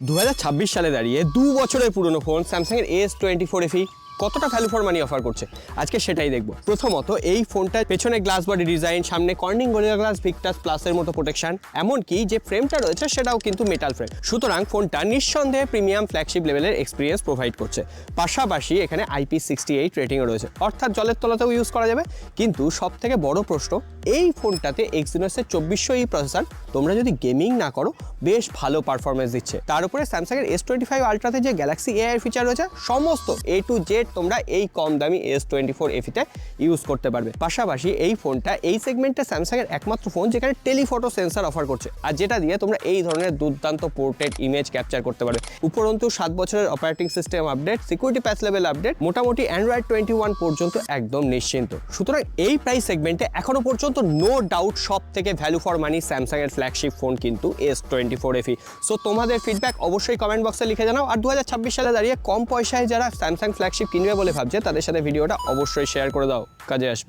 2026 সালে দাঁড়িয়ে 2 বছরের পুরনো ফোন স্যামসাংয়ের S24 FE কতটা ভ্যালু ফর মানি অফার করছে আজকে সেটাই দেখব। প্রথমত এই ফোনটার পেছনে গ্লাস বডি ডিজাইন, সামনে কর্নিং গরিলা গ্লাস ভিক্টাস প্লাসের মতো প্রোটেকশন, এমনকি যে ফ্রেমটা রয়েছে সেটাও কিন্তু মেটাল ফ্রেম। সুতরাং ফোনটা নিঃসন্দেহে প্রিমিয়াম ফ্ল্যাগশিপ লেভেলের এক্সপিরিয়েন্স প্রোভাইড করছে। পাশাপাশি এখানে IP68 রেটিংও রয়েছে, অর্থাৎ জলের তলাতেও ইউজ করা যাবে। কিন্তু সব থেকে বড় প্রশ্ন, এই ফোনটাতে এক্সিনোসের 2400E প্রসেসর তোমরা যদি গেমিং না করো বেশ ভালো পারফরমেন্স দিচ্ছে। তার উপরে স্যামসাংয়ের S25 আলট্রাতে যে গ্যালাক্সি AI ফিচার রয়েছে সমস্ত A to Z তোমরা এই কম দামি S24 FE-তে ইউজ করতে পারবে। পাশাপাশি এই ফোনটা এই সেগমেন্টে স্যামসাংয়ের একমাত্র ফোন যেখানে টেলিফটো সেন্সর অফার করছে, আর যেটা দিয়ে তোমরা এই ধরনের দুর্দান্ত পোর্ট্রেট ইমেজ ক্যাপচার করতে পারবে। উপরন্তু 7 বছরের অপারেটিং সিস্টেম আপডেট, সিকিউরিটি প্যাচ লেভেল আপডেট, মোটামুটি অ্যান্ড্রয়েড 21 পর্যন্ত একদম নিশ্চিন্ত। সুতরাং এই প্রাইস সেগমেন্টে এখনো পর্যন্ত নো ডাউট সব থেকে ভ্যালু ফর মানি স্যামসাংয়ের ফ্ল্যাগশিপ ফোন কিন্তু S24 FE। সো তোমাদের ফিডব্যাক অবশ্যই কমেন্ট বক্সে লিখে জানাও। আর 2026 সালে দাঁড়িয়ে কম পয়সায় যারা স্যামসাং ফ্ল্যাগশিপ কিনবে বলে ভাবছে তাদের সাথে ভিডিওটা অবশ্যই শেয়ার করে দাও, কাজে আসবে।